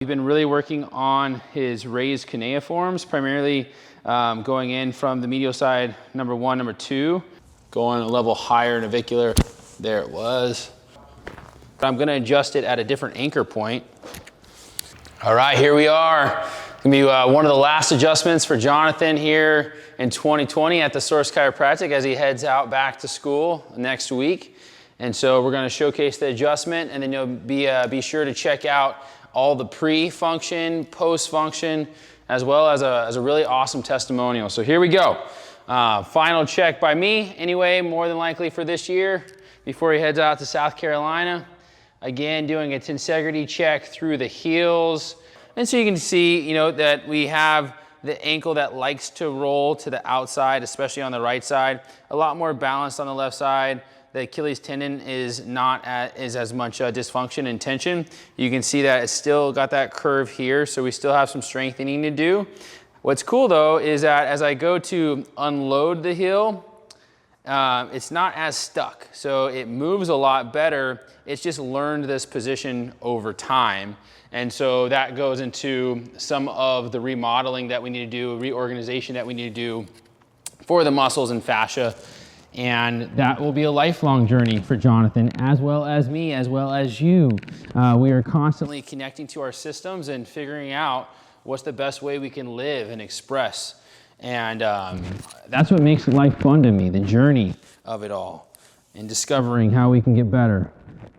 We've been really working on his raised cuneiforms, primarily going in from the medial side, number 1, number 2, going a level higher navicular. There it was. But I'm gonna adjust it at a different anchor point. All right, here we are. It's gonna be one of the last adjustments for Jonathan here in 2020 at the Source Chiropractic as he heads out back to school next week. And so we're gonna showcase the adjustment, and then you'll be sure to check out all the pre-function, post-function, as well as a really awesome testimonial. So here we go. Final check by me, anyway, more than likely for this year, before he heads out to South Carolina. Again, doing a tensegrity check through the heels. And so you can see, you know, that we have the ankle that likes to roll to the outside, especially on the right side. A lot more balanced on the left side. The Achilles tendon is not as much dysfunction and tension. You can see that it's still got that curve here, so we still have some strengthening to do. What's cool though is that as I go to unload the heel, it's not as stuck, so it moves a lot better. It's just learned this position over time. And so that goes into some of the remodeling that we need to do, reorganization that we need to do for the muscles and fascia. And that will be a lifelong journey for Jonathan, as well as me, as well as you. We are constantly connecting to our systems and figuring out what's the best way we can live and express. And that's what makes life fun to me, the journey of it all, and discovering how we can get better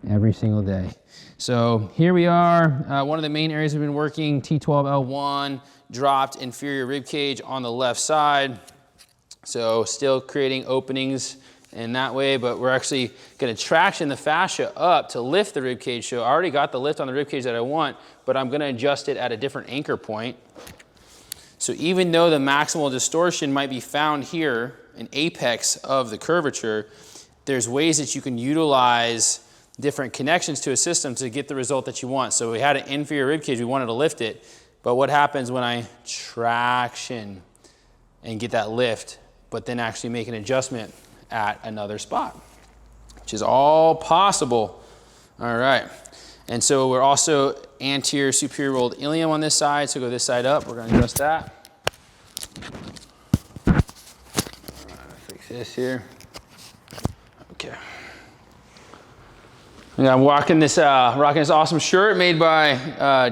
every single day. So here we are. One of the main areas we've been working, T12L1, dropped inferior rib cage on the left side. So still creating openings in that way, but we're actually going to traction the fascia up to lift the rib cage. So I already got the lift on the rib cage that I want, but I'm going to adjust it at a different anchor point. So even though the maximal distortion might be found here, an apex of the curvature, there's ways that you can utilize different connections to a system to get the result that you want. So we had an inferior rib cage, we wanted to lift it, but what happens when I traction and get that lift, but then actually make an adjustment at another spot, which is all possible. All right. And so we're also anterior superior rolled ilium on this side. So go this side up. We're going to adjust that. All right, fix this here. Okay. I'm rocking this awesome shirt made by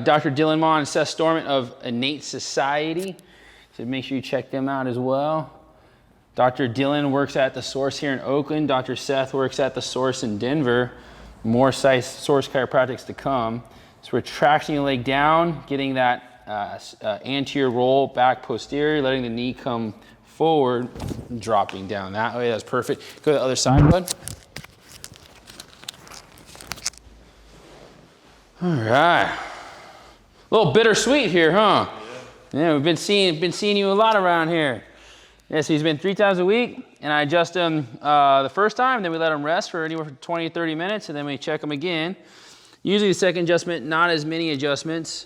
Dr. Dylan Mon and Seth Storment of Innate Society. So make sure you check them out as well. Dr. Dylan works at the Source here in Oakland. Dr. Seth works at the Source in Denver. More Source Chiropractics to come. So we're tractioning the leg down, getting that anterior roll back posterior, letting the knee come forward, dropping down that way. That's perfect. Go to the other side, bud. All right. A little bittersweet here, huh? Yeah, we've been seeing you a lot around here. Yeah, so he's been 3 times a week, and I adjust him the first time, then we let him rest for anywhere from 20 to 30 minutes, and then we check him again. Usually the second adjustment, not as many adjustments.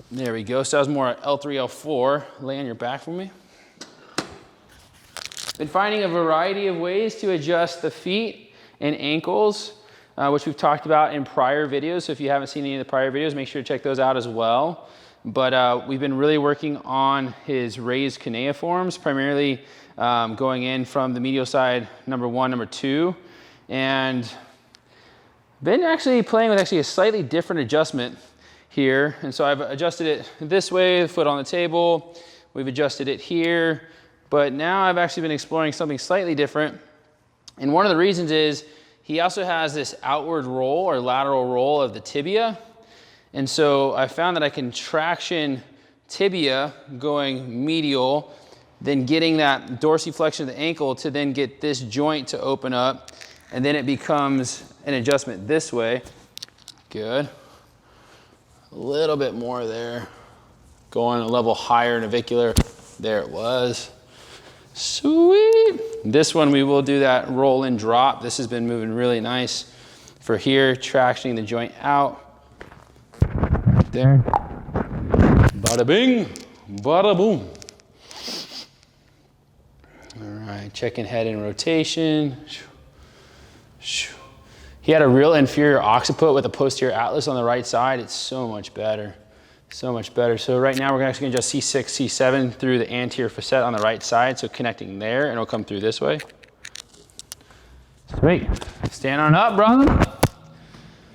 There we go. So that was more L3, L4. Lay on your back for me. Been finding a variety of ways to adjust the feet and ankles, which we've talked about in prior videos. So if you haven't seen any of the prior videos, make sure to check those out as well. But we've been really working on his raised cuneiforms, primarily going in from the medial side, number 1, number 2. And been actually playing with a slightly different adjustment here. And so I've adjusted it this way, the foot on the table. We've adjusted it here. But now I've actually been exploring something slightly different. And one of the reasons is he also has this outward roll or lateral roll of the tibia. And so I found that I can traction tibia going medial, then getting that dorsiflexion of the ankle to then get this joint to open up, and then it becomes an adjustment this way. Good. A little bit more there. Going a level higher navicular. There it was. Sweet. This one we will do that roll and drop. This has been moving really nice for here, tractioning the joint out. There. Bada bing, bada boom. All right, checking head and rotation. He had a real inferior occiput with a posterior atlas on the right side. It's so much better. So much better. So right now we're actually gonna adjust C6, C7 through the anterior facet on the right side. So connecting there, and it'll come through this way. Sweet. Stand on up, brother.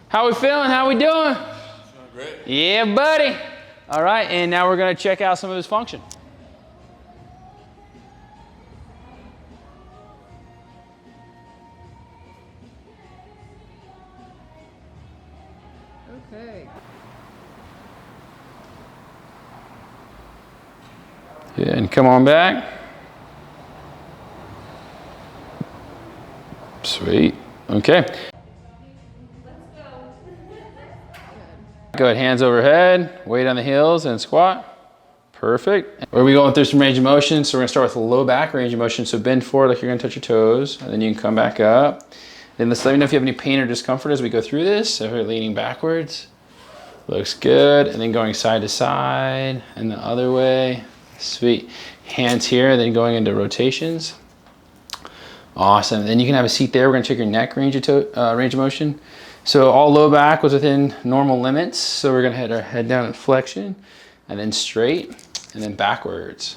How we feeling? How we doing? Feeling great. Yeah, buddy. All right, and now we're gonna check out some of his function. Okay. Yeah, and come on back. Sweet. Okay. Go ahead, hands overhead, weight on the heels and squat. Perfect. We're going through some range of motion. So we're gonna start with low back range of motion. So bend forward like you're gonna touch your toes, and then you can come back up. Then let's let me know if you have any pain or discomfort as we go through this. So we're leaning backwards. Looks good. And then going side to side and the other way. Sweet. Hands here, then going into rotations. Awesome. Then you can have a seat there. We're gonna check your neck range of motion. So all low back was within normal limits. So we're gonna head our head down in flexion and then straight and then backwards.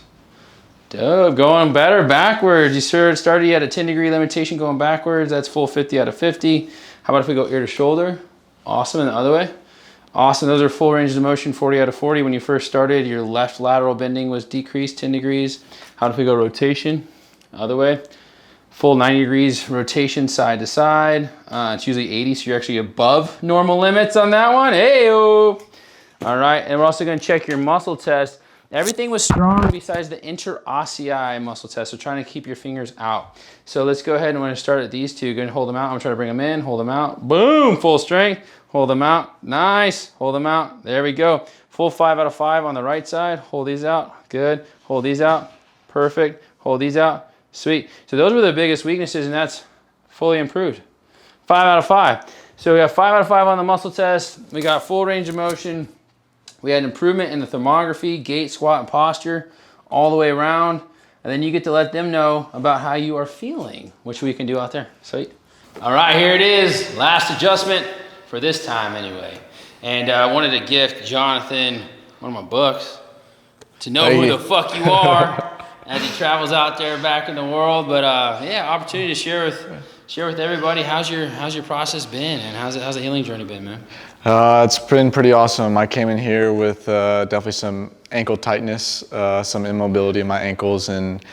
Dope, going better backwards. You started, you had a 10-degree limitation going backwards. That's full 50 out of 50. How about if we go ear to shoulder? Awesome, and the other way. Awesome, those are full ranges of motion, 40 out of 40. When you first started, your left lateral bending was decreased 10 degrees. How about if we go rotation? Other way. Full 90 degrees rotation side to side. It's usually 80, so you're actually above normal limits on that one. Hey-o! All right, and we're also gonna check your muscle test. Everything was strong besides the interossei muscle test, so trying to keep your fingers out. So let's go ahead and we're gonna start at these two. Go ahead and hold them out. I'm gonna try to bring them in, hold them out. Boom, full strength. Hold them out, nice. Hold them out, there we go. Full 5 out of 5 on the right side. Hold these out, good. Hold these out, perfect. Hold these out, sweet. So those were the biggest weaknesses, and that's fully improved. 5 out of 5. So we got 5 out of 5 on the muscle test. We got full range of motion. We had improvement in the thermography, gait, squat, and posture all the way around. And then you get to let them know about how you are feeling, which we can do out there. Sweet. All right, here it is. Last adjustment for this time anyway. And I wanted to gift Jonathan one of my books to know who the fuck you are as he travels out there back in the world. But yeah, opportunity to share with everybody. How's your process been, and how's the healing journey been, man? It's been pretty awesome. I came in here with definitely some ankle tightness, some immobility in my ankles, and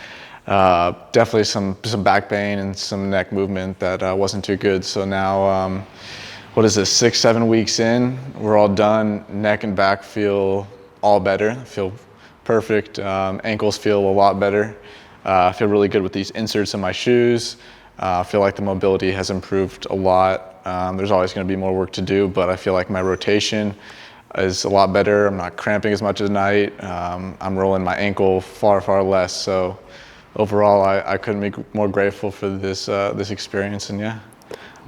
definitely some back pain and some neck movement that wasn't too good. So now, what is this, 6-7 weeks in, we're all done. Neck and back feel all better, feel perfect. Ankles feel a lot better. I feel really good with these inserts in my shoes. I feel like the mobility has improved a lot. There's always going to be more work to do, but I feel like my rotation is a lot better. I'm not cramping as much at night. I'm rolling my ankle far, far less. So overall, I couldn't be more grateful for this experience, and yeah,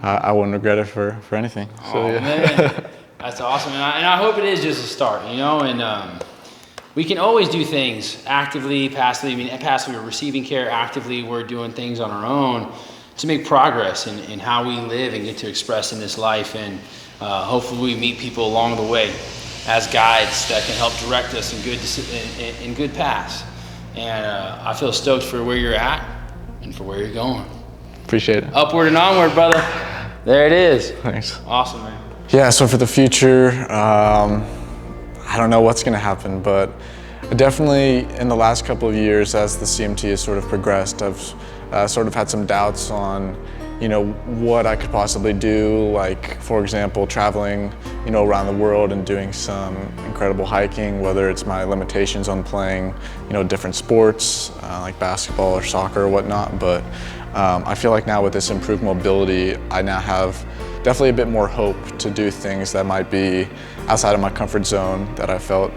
I wouldn't regret it for anything. So, yeah. Man, that's awesome, and I hope it is just a start, you know. And we can always do things actively, passively. I mean, passively, we're receiving care. Actively, we're doing things on our own to make progress in how we live and get to express in this life. And hopefully we meet people along the way as guides that can help direct us in good paths. And I feel stoked for where you're at and for where you're going. Appreciate it. Upward and onward, brother. There it is. Thanks. Awesome, man. Yeah, so for the future, I don't know what's gonna happen, but definitely in the last couple of years, as the CMT has sort of progressed, I've sort of had some doubts on, you know, what I could possibly do. Like, for example, traveling, you know, around the world and doing some incredible hiking, whether it's my limitations on playing, you know, different sports, like basketball or soccer or whatnot. But I feel like now with this improved mobility, I now have definitely a bit more hope to do things that might be outside of my comfort zone that I felt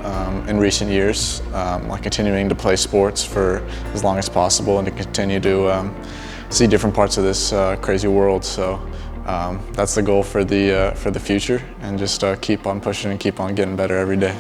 in recent years, like continuing to play sports for as long as possible and to continue to see different parts of this crazy world. So that's the goal for the future, and just keep on pushing and keep on getting better every day.